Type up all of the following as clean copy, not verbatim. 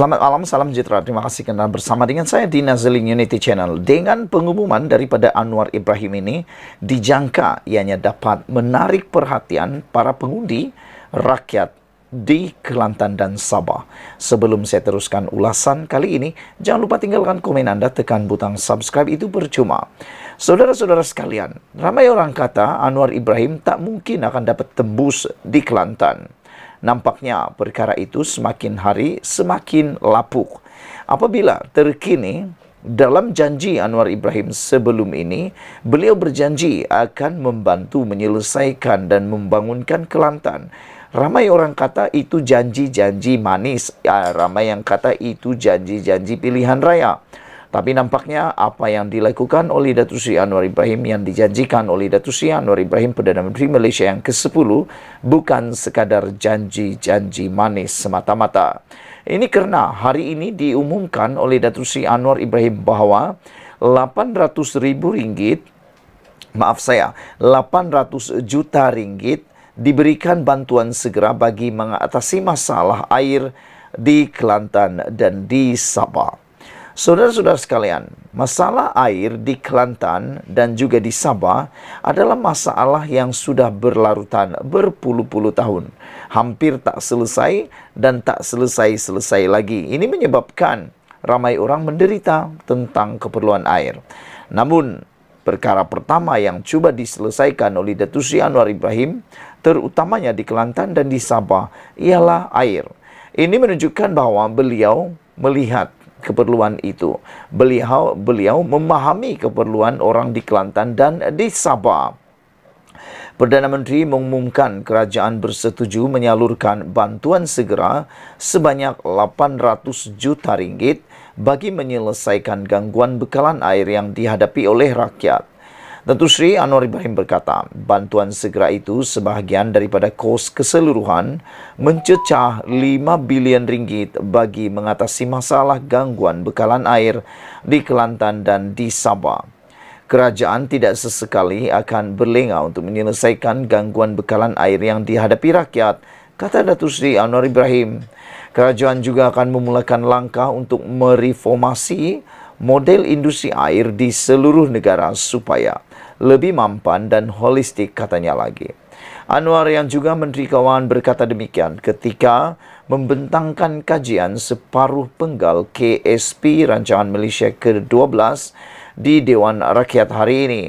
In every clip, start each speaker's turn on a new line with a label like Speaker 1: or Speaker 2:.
Speaker 1: Selamat malam, salam sejahtera. Terima kasih kerana bersama dengan saya di Nazaling Unity Channel. Dengan pengumuman daripada Anwar Ibrahim ini, dijangka ianya dapat menarik perhatian para pengundi rakyat di Kelantan dan Sabah. Sebelum saya teruskan ulasan kali ini, jangan lupa tinggalkan komen anda, tekan butang subscribe, itu percuma. Saudara-saudara sekalian, ramai orang kata Anwar Ibrahim tak mungkin akan dapat tembus di Kelantan. Nampaknya perkara itu semakin hari semakin lapuk. Apabila terkini dalam janji Anwar Ibrahim sebelum ini, beliau berjanji akan membantu menyelesaikan dan membangunkan Kelantan. Ramai orang kata itu janji-janji manis. Ramai yang kata itu janji-janji pilihan raya. Tapi nampaknya apa yang dilakukan oleh Datuk Seri Anwar Ibrahim, yang dijanjikan oleh Datuk Seri Anwar Ibrahim Perdana Menteri Malaysia yang ke-10, bukan sekadar janji-janji manis semata-mata. Ini kerana hari ini diumumkan oleh Datuk Seri Anwar Ibrahim bahawa 800 juta ringgit diberikan bantuan segera bagi mengatasi masalah air di Kelantan dan di Sabah. Saudara-saudara sekalian, masalah air di Kelantan dan juga di Sabah adalah masalah yang sudah berlarutan berpuluh-puluh tahun. Hampir tak selesai dan tak selesai-selesai lagi. Ini menyebabkan ramai orang menderita tentang keperluan air. Namun, perkara pertama yang cuba diselesaikan oleh Datuk Seri Anwar Ibrahim, terutamanya di Kelantan dan di Sabah, ialah air. Ini menunjukkan bahawa beliau melihat keperluan itu. Beliau memahami keperluan orang di Kelantan dan di Sabah. Perdana Menteri mengumumkan kerajaan bersetuju menyalurkan bantuan segera sebanyak 800 juta ringgit bagi menyelesaikan gangguan bekalan air yang dihadapi oleh rakyat. Datuk Seri Anwar Ibrahim berkata, bantuan segera itu sebahagian daripada kos keseluruhan mencecah 5 bilion ringgit bagi mengatasi masalah gangguan bekalan air di Kelantan dan di Sabah. Kerajaan tidak sesekali akan berlengah untuk menyelesaikan gangguan bekalan air yang dihadapi rakyat, kata Datuk Seri Anwar Ibrahim. Kerajaan juga akan memulakan langkah untuk mereformasi model industri air di seluruh negara supaya lebih mampan dan holistik, katanya lagi. Anwar yang juga Menteri Keuangan berkata demikian ketika membentangkan kajian separuh penggal KSP Rancangan Malaysia ke-12 di Dewan Rakyat hari ini.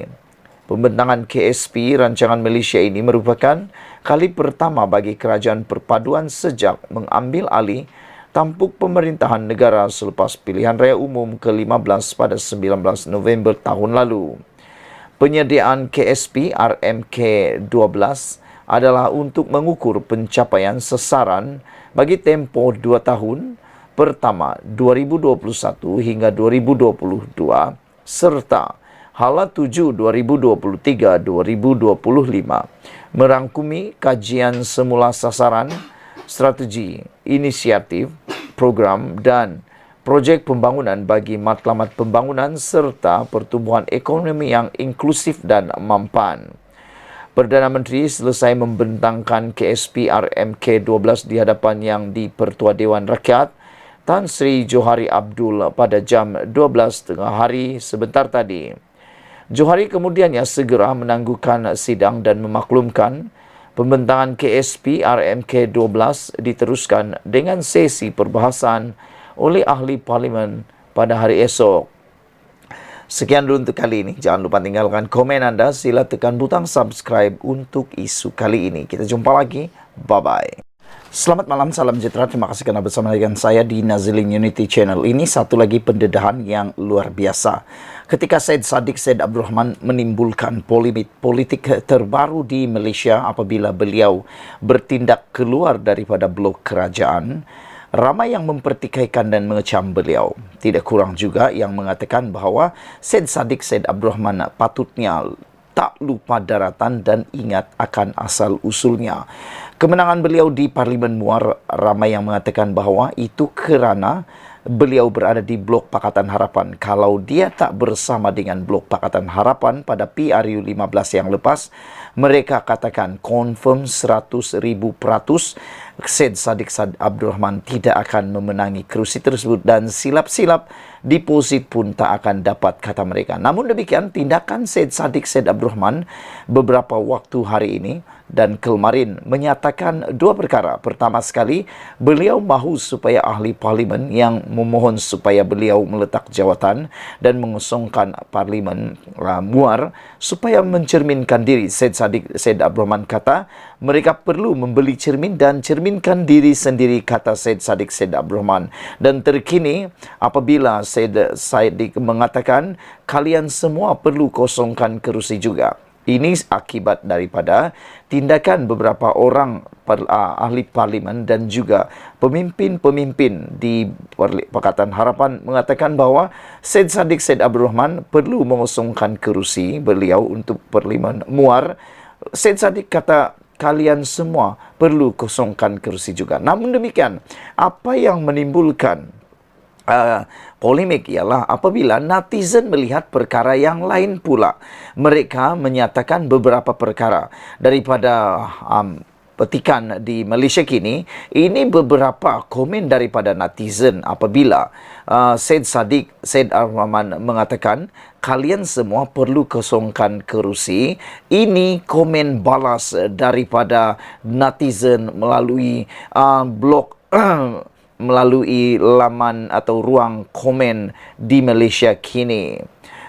Speaker 1: Pembentangan KSP Rancangan Malaysia ini merupakan kali pertama bagi kerajaan perpaduan sejak mengambil alih tampuk pemerintahan negara selepas pilihan raya umum ke-15 pada 19 November tahun lalu. Penyediaan KSP RMK-12 adalah untuk mengukur pencapaian sasaran bagi tempoh 2 tahun pertama 2021 hingga 2022 serta Hala 7 2023-2025, merangkumi kajian semula sasaran, strategi, inisiatif, program dan projek pembangunan bagi matlamat pembangunan serta pertumbuhan ekonomi yang inklusif dan mampan. Perdana Menteri selesai membentangkan KSP RMK-12 di hadapan Yang di-Pertua Dewan Rakyat Tan Sri Johari Abdul pada jam 12 tengah hari sebentar tadi. Johari kemudiannya segera menangguhkan sidang dan memaklumkan pembentangan KSP RMK-12 diteruskan dengan sesi perbahasan oleh ahli parlimen pada hari esok. Sekian dulu untuk kali ini. Jangan lupa tinggalkan komen anda. Sila tekan butang subscribe untuk isu kali ini. Kita jumpa lagi. Bye-bye. Selamat malam, salam sejahtera. Terima kasih kerana bersama dengan saya di Nazaling Unity Channel. Ini satu lagi pendedahan yang luar biasa. Ketika Syed Saddiq Syed Abdul Rahman menimbulkan politik terbaru di Malaysia apabila beliau bertindak keluar daripada blok kerajaan, ramai yang mempertikaikan dan mengecam beliau. Tidak kurang juga yang mengatakan bahawa Syed Saddiq Syed Abdul Rahman patutnya tak lupa daratan dan ingat akan asal-usulnya. Kemenangan beliau di Parlimen Muar, ramai yang mengatakan bahawa itu kerana beliau berada di Blok Pakatan Harapan. Kalau dia tak bersama dengan Blok Pakatan Harapan pada PRU 15 yang lepas, mereka katakan confirm 100,000% Syed Saddiq Abdul Rahman tidak akan memenangi kerusi tersebut dan silap-silap deposit pun tak akan dapat, kata mereka. Namun demikian, tindakan Syed Saddiq Abdul Rahman beberapa waktu hari ini dan kemarin menyatakan dua perkara. Pertama sekali, beliau mahu supaya ahli parlimen yang memohon supaya beliau meletak jawatan dan mengosongkan parlimen muar supaya mencerminkan diri. Syed Abdul Rahman kata mereka perlu membeli cermin dan cerminkan diri sendiri, kata Syed Abdul Rahman. Dan terkini apabila Syed Saddiq mengatakan kalian semua perlu kosongkan kerusi juga. Ini akibat daripada tindakan beberapa orang ahli parlimen dan juga pemimpin-pemimpin di Pakatan Harapan mengatakan bahawa Syed Saddiq Abdul Rahman perlu mengosongkan kerusi beliau untuk parlimen muar. Syed Saddiq kata kalian semua perlu kosongkan kerusi juga. Namun demikian, apa yang menimbulkan polemik ialah apabila netizen melihat perkara yang lain pula. Mereka menyatakan beberapa perkara daripada petikan di Malaysia kini. Ini beberapa komen daripada netizen apabila Syed Abdul Rahman mengatakan kalian semua perlu kosongkan kerusi. Ini komen balas daripada netizen melalui blog melalui laman atau ruang komen di Malaysia kini.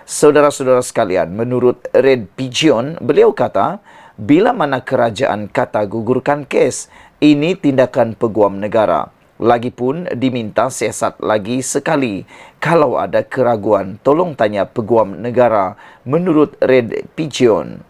Speaker 1: Saudara-saudara sekalian, menurut Red Pigeon, beliau kata, bila mana kerajaan kata gugurkan kes, ini tindakan peguam negara. Lagipun diminta siasat lagi sekali. Kalau ada keraguan, tolong tanya peguam negara, menurut Red Pigeon.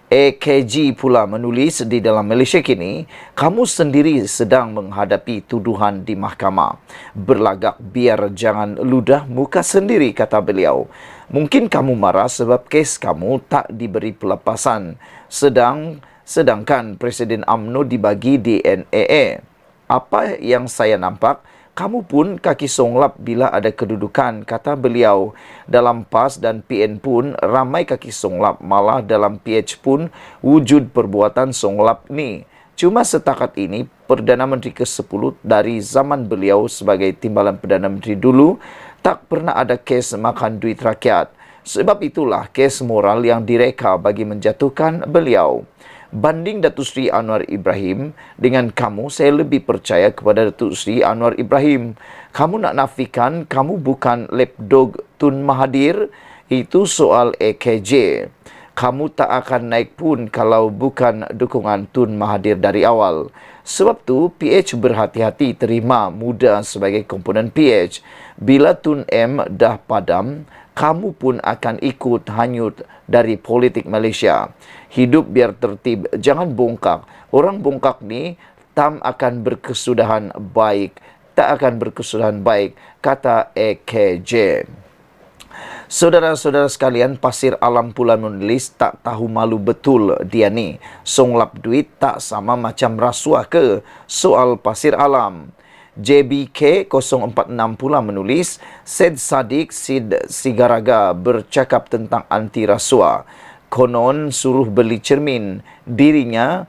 Speaker 1: AKG pula menulis di dalam Malaysia kini, kamu sendiri sedang menghadapi tuduhan di mahkamah. Berlagak biar jangan ludah muka sendiri, kata beliau. Mungkin kamu marah sebab kes kamu tak diberi pelepasan. Sedangkan Presiden UMNO dibagi DNAA. Apa yang saya nampak, kamu pun kaki songlap bila ada kedudukan, kata beliau. Dalam PAS dan PN pun ramai kaki songlap, malah dalam PH pun wujud perbuatan songlap ni. Cuma setakat ini, Perdana Menteri ke-10 dari zaman beliau sebagai timbalan Perdana Menteri dulu, tak pernah ada kes makan duit rakyat. Sebab itulah kes moral yang direka bagi menjatuhkan beliau. Banding Datuk Seri Anwar Ibrahim dengan kamu, saya lebih percaya kepada Datuk Seri Anwar Ibrahim. Kamu nak nafikan kamu bukan lapdog Tun Mahathir, itu soal AKJ. Kamu tak akan naik pun kalau bukan dukungan Tun Mahathir dari awal. Sebab tu PH berhati-hati terima muda sebagai komponen PH. Bila Tun M dah padam, kamu pun akan ikut hanyut dari politik Malaysia. Hidup biar tertib, jangan bongkak. Orang bongkak ni tak akan berkesudahan baik, kata AKJ. Saudara-saudara sekalian, Pasir Alam pula menulis tak tahu malu betul dia ni. Songlap duit tak sama macam rasuah ke? Soal Pasir Alam. JBK 046 pula menulis, Syed Saddiq Sigaraga bercakap tentang anti rasuah. Konon suruh beli cermin, dirinya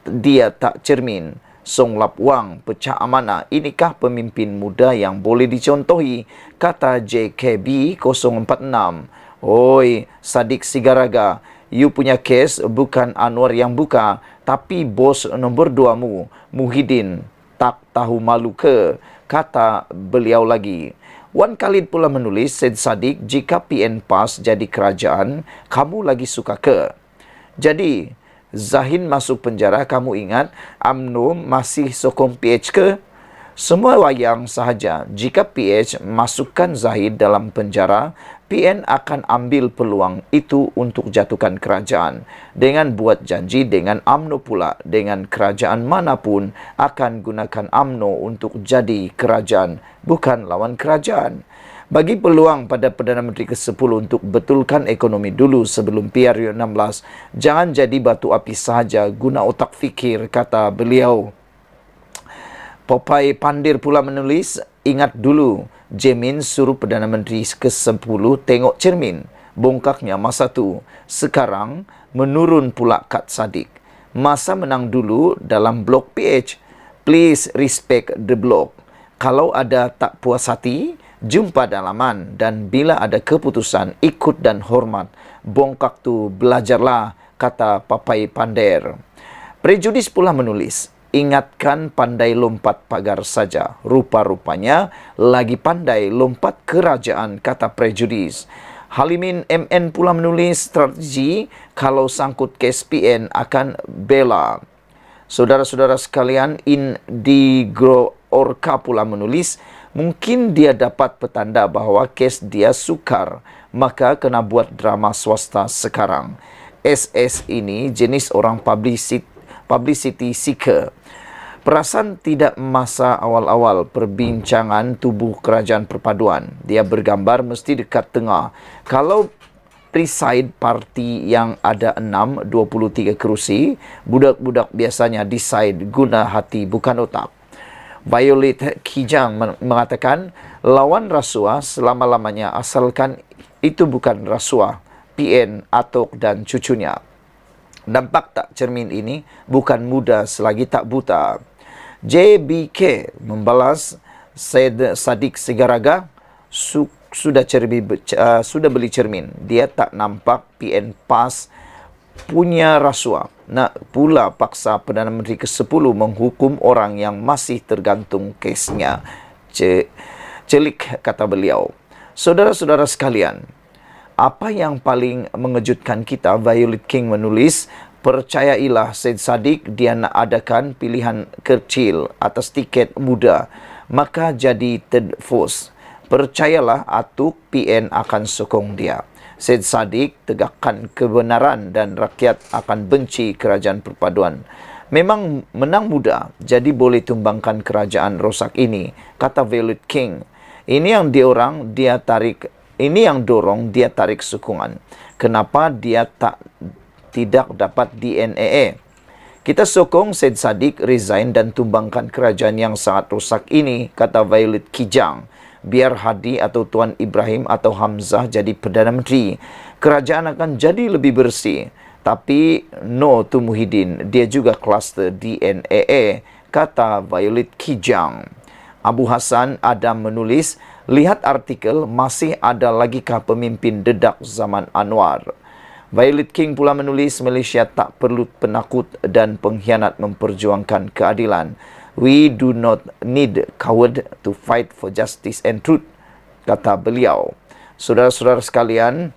Speaker 1: dia tak cermin. Songlap wang, pecah amanah. Inikah pemimpin muda yang boleh dicontohi, kata JKB 046. Oi, Saddiq Sigaraga, you punya kes bukan Anwar yang buka, tapi bos nombor 2 mu, Muhyiddin. Tak tahu malu ke, kata beliau lagi. Wan Khalid pula menulis, Syed Saddiq, jika PN PAS jadi kerajaan, kamu lagi suka ke? Jadi, Zahin masuk penjara, kamu ingat UMNO masih sokong PH ke? Semua wayang sahaja. Jika PH masukkan Zahid dalam penjara, PN akan ambil peluang itu untuk jatuhkan kerajaan. Dengan buat janji dengan UMNO pula, dengan kerajaan manapun akan gunakan UMNO untuk jadi kerajaan, bukan lawan kerajaan. Bagi peluang pada Perdana Menteri ke-10 untuk betulkan ekonomi dulu sebelum PRU16. Jangan jadi batu api sahaja, guna otak fikir, kata beliau. Popeye Pandir pula menulis, ingat dulu, Jamin suruh Perdana Menteri ke-10 tengok cermin. Bongkaknya masa tu. Sekarang menurun pula Kad Saddiq. Masa menang dulu dalam blok PH. Please respect the block. Kalau ada tak puas hati, jumpa dalaman, dan bila ada keputusan, ikut dan hormat. Bongkak tu belajarlah, kata Papai Pander. Prejudis pula menulis, ingatkan pandai lompat pagar saja. Rupa-rupanya lagi pandai lompat kerajaan, kata Prejudis. Halimin MN pula menulis strategi kalau sangkut kes PN akan bela. Saudara-saudara sekalian, Indigo Orca pula menulis, mungkin dia dapat petanda bahawa kes dia sukar, maka kena buat drama swasta sekarang. SS ini jenis orang publicity seeker. Perasan tidak masa awal-awal perbincangan tubuh kerajaan perpaduan. Dia bergambar mesti dekat tengah. Kalau preside parti yang ada 23 kerusi, budak-budak biasanya decide guna hati bukan otak. Violet Kijang mengatakan, lawan rasuah selama-lamanya asalkan itu bukan rasuah, PN, Atok dan cucunya. Nampak tak cermin ini bukan muda selagi tak buta. JBK membalas, Syed Saddiq Sigaraga sudah beli cermin. Dia tak nampak PN PAS punya rasuah. Nak pula paksa Perdana Menteri ke-10 menghukum orang yang masih tergantung kesnya. Celik, kata beliau. Saudara-saudara sekalian, apa yang paling mengejutkan kita, Violet King menulis, percayailah Syed Saddiq dia nak adakan pilihan kecil atas tiket muda, maka jadi third force. Percayalah Atuk PN akan sokong dia. Syed Saddiq tegakkan kebenaran dan rakyat akan benci kerajaan perpaduan. Memang menang mudah, jadi boleh tumbangkan kerajaan rosak ini, kata Violet King. Ini yang dorong dia tarik sokongan. Kenapa dia tidak dapat DNA? Kita sokong Syed Saddiq resign dan tumbangkan kerajaan yang sangat rosak ini, kata Violet Kijang. Biar Hadi atau Tuan Ibrahim atau Hamzah jadi Perdana Menteri, kerajaan akan jadi lebih bersih. Tapi no to Muhyiddin, dia juga kluster DNA, kata Violet Kijang. Abu Hassan Adam menulis, lihat artikel, masih ada lagikah pemimpin dedak zaman Anwar? Violet King pula menulis, Malaysia tak perlu penakut dan pengkhianat memperjuangkan keadilan. We do not need coward to fight for justice and truth, kata beliau. Saudara-saudara sekalian,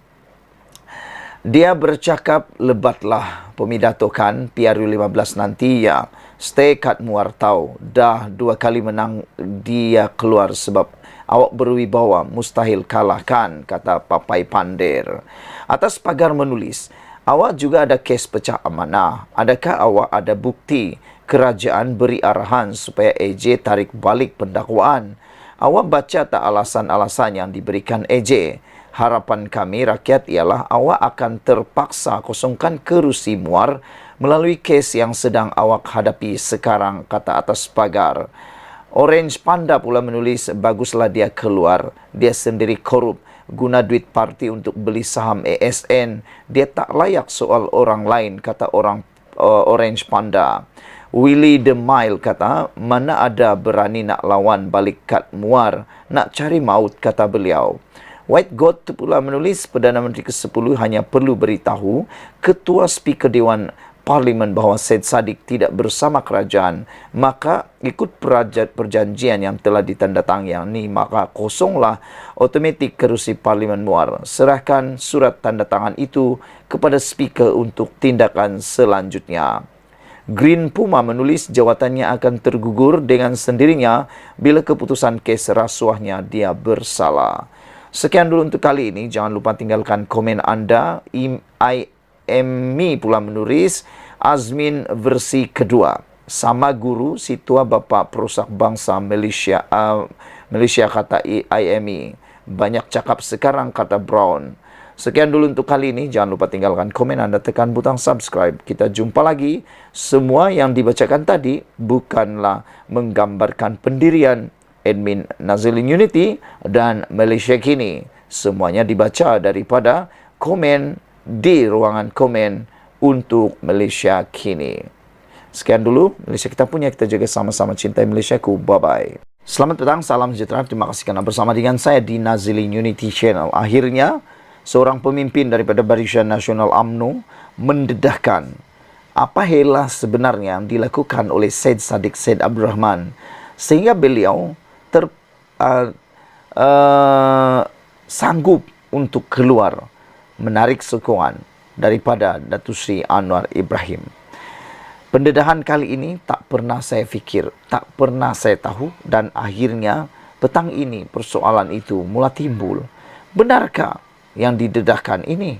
Speaker 1: dia bercakap lebatlah pemidatokan PRU 15 nanti ya. Stay kat Muar tau. Dah 2 kali menang dia keluar sebab awak berwibawa, mustahil kalahkan, kata Papai Pander. Atas pagar menulis, awak juga ada kes pecah amanah. Adakah awak ada bukti? Kerajaan beri arahan supaya AJ tarik balik pendakwaan. Awak baca tak alasan-alasan yang diberikan AJ? Harapan kami rakyat ialah awak akan terpaksa kosongkan kerusi Muar melalui kes yang sedang awak hadapi sekarang, kata atas pagar. Orange Panda pula menulis, baguslah dia keluar. Dia sendiri korup, guna duit parti untuk beli saham ASN. Dia tak layak soal orang lain, kata Orange Panda. Willy the Mile kata, mana ada berani nak lawan balik kat Muar, nak cari maut, kata beliau. White God pula menulis, Perdana Menteri ke-10 hanya perlu beritahu Ketua Speaker Dewan Parlimen bahawa Syed Saddiq tidak bersama kerajaan, maka ikut perjanjian yang telah ditandatangani, maka kosonglah otomatik kerusi Parlimen Muar. Serahkan surat tanda tangan itu kepada Speaker untuk tindakan selanjutnya. Green Puma menulis, jawatannya akan tergugur dengan sendirinya bila keputusan kes rasuahnya dia bersalah. Sekian dulu untuk kali ini. Jangan lupa tinggalkan komen anda. IMI pula menulis, Azmin versi kedua. Sama guru, si tua bapa perosak bangsa Malaysia, kata IMI. Banyak cakap sekarang, kata Brown. Sekian dulu untuk kali ini. Jangan lupa tinggalkan komen anda, tekan butang subscribe. Kita jumpa lagi. Semua yang dibacakan tadi bukanlah menggambarkan pendirian admin Nazilin Unity dan Malaysia Kini. Semuanya dibaca daripada komen di ruangan komen untuk Malaysia Kini. Sekian dulu Malaysia kita punya, kita jaga sama-sama, cintai Malaysiaku. Bye-bye. Selamat petang, salam sejahtera. Terima kasih karena bersama dengan saya di Nazilin Unity Channel. Akhirnya, seorang pemimpin daripada Barisan Nasional UMNO mendedahkan apa hela sebenarnya yang dilakukan oleh Syed Saddiq Syed Abdul Rahman sehingga beliau sanggup untuk keluar menarik sokongan daripada Datuk Seri Anwar Ibrahim. Pendedahan kali ini tak pernah saya fikir, tak pernah saya tahu, dan akhirnya petang ini persoalan itu mula timbul. Benarkah yang didedahkan ini?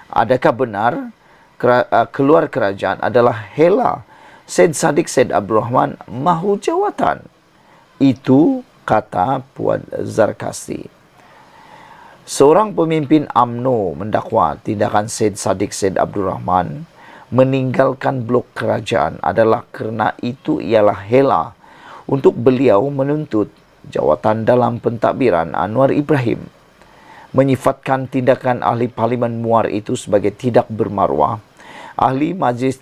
Speaker 1: Adakah benar keluar kerajaan adalah hela Syed Saddiq Syed Abdul Rahman mahu jawatan? Itu kata Puan Zarkasi. Seorang pemimpin UMNO mendakwa tindakan Syed Saddiq Syed Abdul Rahman meninggalkan blok kerajaan adalah kerana itu ialah hela untuk beliau menuntut jawatan dalam pentadbiran Anwar Ibrahim. Menyifatkan tindakan ahli Parlimen Muar itu sebagai tidak bermaruah, ahli Majlis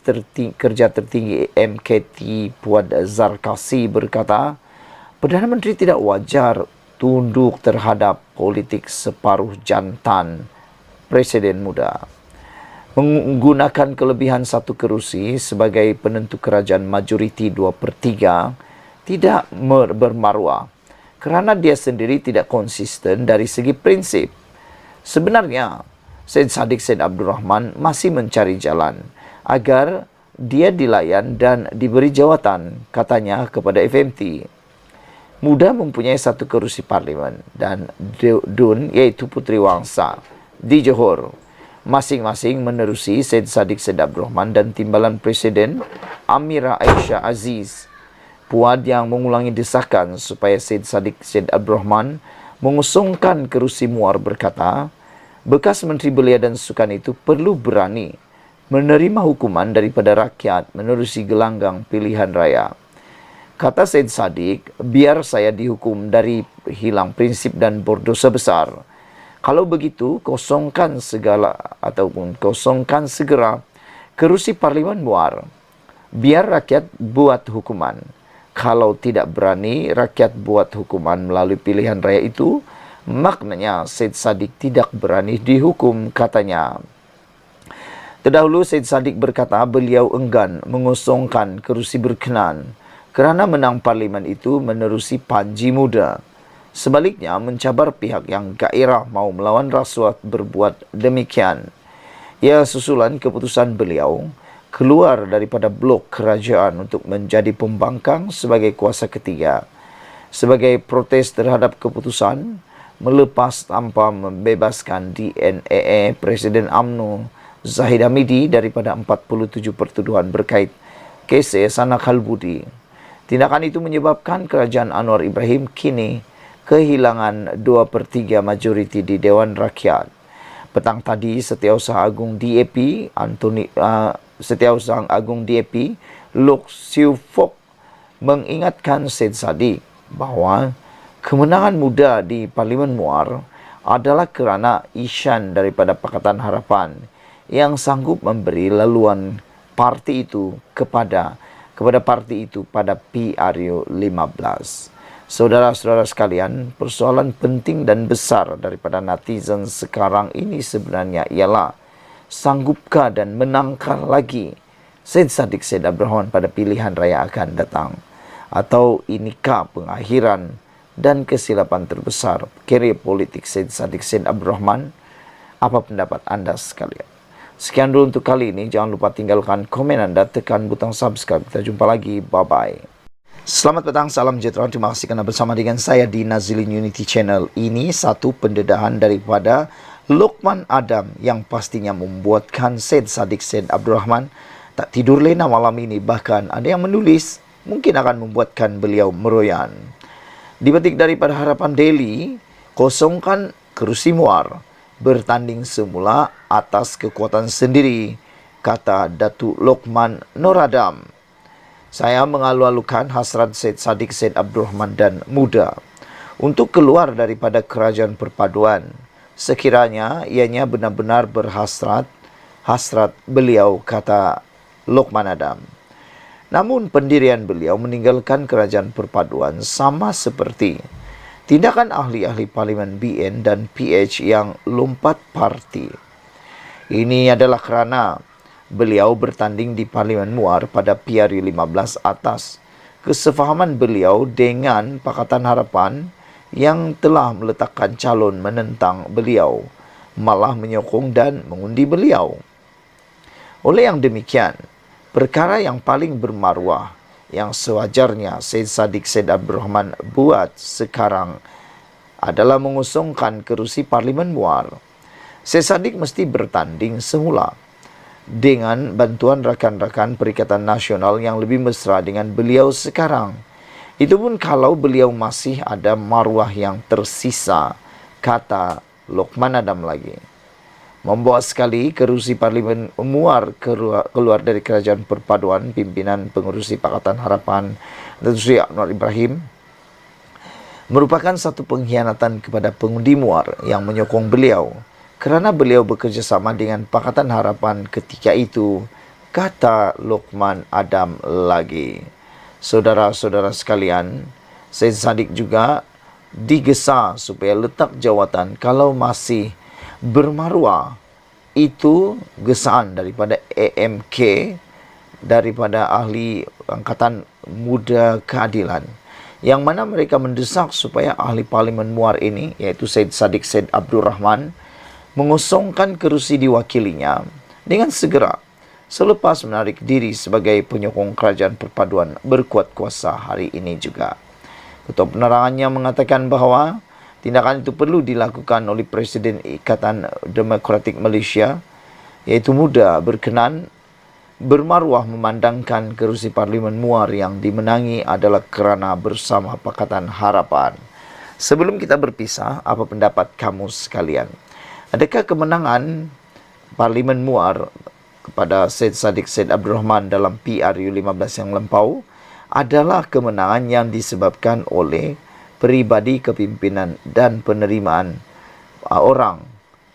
Speaker 1: Kerja Tertinggi MKT Puan Zarkasi berkata, Perdana Menteri tidak wajar tunduk terhadap politik separuh jantan Presiden muda. Menggunakan kelebihan satu kerusi sebagai penentu kerajaan majoriti 2/3 tidak bermaruah kerana dia sendiri tidak konsisten dari segi prinsip. Sebenarnya, Syed Saddiq Syed Abdul Rahman masih mencari jalan agar dia dilayan dan diberi jawatan, katanya kepada FMT. Muda mempunyai satu kerusi parlimen dan Dun iaitu Puteri Wangsa di Johor. Masing-masing menerusi Syed Saddiq Syed Abdul Rahman dan Timbalan Presiden Amira Aisyah Aziz. Puan yang mengulangi desakan supaya Syed Saddiq Syed Abdul Rahman mengusungkan kerusi Muar berkata, bekas Menteri Belia dan Sukan itu perlu berani menerima hukuman daripada rakyat menerusi gelanggang pilihan raya. Kata Syed Saddiq, biar saya dihukum dari hilang prinsip dan berdosa besar. Kalau begitu, kosongkan segera kerusi Parlimen Muar. Biar rakyat buat hukuman. Kalau tidak berani rakyat buat hukuman melalui pilihan raya itu, maknanya Syed Saddiq tidak berani dihukum, katanya. Terdahulu Syed Saddiq berkata beliau enggan mengosongkan kerusi berkenan kerana menang parlimen itu menerusi Panji Muda. Sebaliknya, mencabar pihak yang gairah mau melawan rasuah berbuat demikian. Ia susulan keputusan beliau keluar daripada blok kerajaan untuk menjadi pembangkang sebagai kuasa ketiga. Sebagai protes terhadap keputusan, melepas tanpa membebaskan DNAA Presiden UMNO Zahid Hamidi daripada 47 pertuduhan berkait kes Yayasan Akal Budi. Tindakan itu menyebabkan kerajaan Anwar Ibrahim kini kehilangan 2/3 majoriti di Dewan Rakyat. Petang tadi, Setiausaha Agung DAP Setiausaha Agung DAP Lok Siu Fok mengingatkan Syed Saddiq bahawa kemenangan muda di Parlimen Muar adalah kerana isyan daripada Pakatan Harapan yang sanggup memberi laluan parti itu kepada parti itu pada PRU 15. Saudara-saudara sekalian, persoalan penting dan besar daripada netizen sekarang ini sebenarnya ialah sanggupkah dan menangkah lagi Syed Saddiq Syed Abdul Rahman pada pilihan raya akan datang? Atau inikah pengakhiran dan kesilapan terbesar kerjaya politik Syed Saddiq Syed Abdul Rahman? Apa pendapat anda sekalian? Sekian dulu untuk kali ini. Jangan lupa tinggalkan komen anda, tekan butang subscribe. Kita jumpa lagi. Bye-bye. Selamat petang, salam sejahtera. Terima kasih kerana bersama dengan saya di Nazilin Unity Channel. Ini satu pendedahan daripada Lokman Adam yang pastinya membuatkan Syed Saddiq Syed Abdul Rahman tak tidur lena malam ini. Bahkan ada yang menulis mungkin akan membuatkan beliau meroyan. Dipetik daripada Harapan Daily, kosongkan kerusi Muar, bertanding semula atas kekuatan sendiri, kata Datuk Lokman Noradam. Saya mengalu-alukan hasrat Syed Saddiq Syed Abdul Rahman dan muda untuk keluar daripada kerajaan perpaduan. Sekiranya ianya benar-benar berhasrat beliau, kata Lokman Adam. Namun pendirian beliau meninggalkan kerajaan perpaduan sama seperti tindakan ahli-ahli parlimen BN dan PH yang lompat parti. Ini adalah kerana beliau bertanding di Parlimen Muar pada PRU 15 atas kesefahaman beliau dengan Pakatan Harapan yang telah meletakkan calon menentang beliau, malah menyokong dan mengundi beliau. Oleh yang demikian, perkara yang paling bermaruah yang sewajarnya Syed Saddiq Syed Abdul Rahman buat sekarang adalah mengusungkan kerusi Parlimen Muar. Syed Saddiq mesti bertanding semula dengan bantuan rakan-rakan Perikatan Nasional yang lebih mesra dengan beliau sekarang. Itu pun kalau beliau masih ada maruah yang tersisa, kata Lokman Adam lagi. Membawa sekali kerusi Parlimen Muar keluar dari kerajaan perpaduan pimpinan pengurusi Pakatan Harapan Datuk Seri Anwar Ibrahim merupakan satu pengkhianatan kepada pengundi Muar yang menyokong beliau kerana beliau bekerjasama dengan Pakatan Harapan ketika itu, kata Lokman Adam lagi. Saudara-saudara sekalian, Syed Saddiq juga digesa supaya letak jawatan kalau masih bermaruah. Itu gesaan daripada AMK, daripada ahli Angkatan Muda Keadilan, yang mana mereka mendesak supaya ahli Parlimen Muar ini, iaitu Syed Saddiq Syed Abdul Rahman, mengosongkan kerusi diwakilinya dengan segera selepas menarik diri sebagai penyokong kerajaan perpaduan berkuat kuasa hari ini juga. Ketua penerangannya mengatakan bahawa tindakan itu perlu dilakukan oleh Presiden Ikatan Demokratik Malaysia, iaitu MUDA, berkenan bermaruah memandangkan kerusi Parlimen Muar yang dimenangi adalah kerana bersama Pakatan Harapan. Sebelum kita berpisah, apa pendapat kamu sekalian? Adakah kemenangan Parlimen Muar kepada Syed Saddiq Syed Abdul Rahman dalam PRU 15 yang lampau adalah kemenangan yang disebabkan oleh peribadi kepimpinan dan penerimaan orang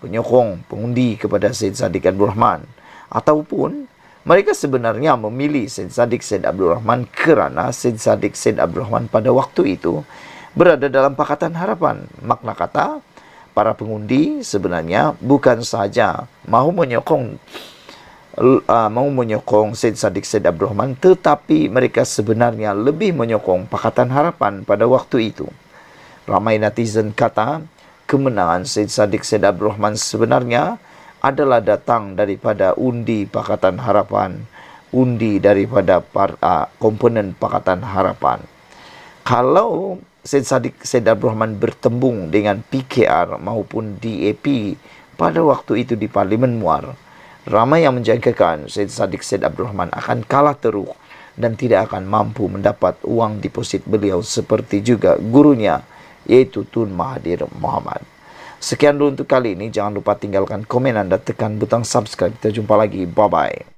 Speaker 1: penyokong pengundi kepada Syed Saddiq Abdul Rahman, ataupun mereka sebenarnya memilih Syed Saddiq Syed Abdul Rahman kerana Syed Saddiq Syed Abdul Rahman pada waktu itu berada dalam Pakatan Harapan. Makna kata, para pengundi sebenarnya bukan sahaja mahu menyokong Syed Saddiq Syed Abdul Rahman, tetapi mereka sebenarnya lebih menyokong Pakatan Harapan pada waktu itu. Ramai netizen kata kemenangan Syed Saddiq Syed Abdul Rahman sebenarnya adalah datang daripada undi Pakatan Harapan, undi daripada komponen Pakatan Harapan. Kalau Syed Saddiq Syed Abdul Rahman bertembung dengan PKR maupun DAP pada waktu itu di Parlimen Muar, ramai yang menjangkakan Syed Saddiq Syed Abdul Rahman akan kalah teruk dan tidak akan mampu mendapat uang deposit beliau seperti juga gurunya, yaitu Tun Mahathir Mohamad. Sekian dulu untuk kali ini. Jangan lupa tinggalkan komen anda, tekan butang subscribe. Kita jumpa lagi. Bye-bye.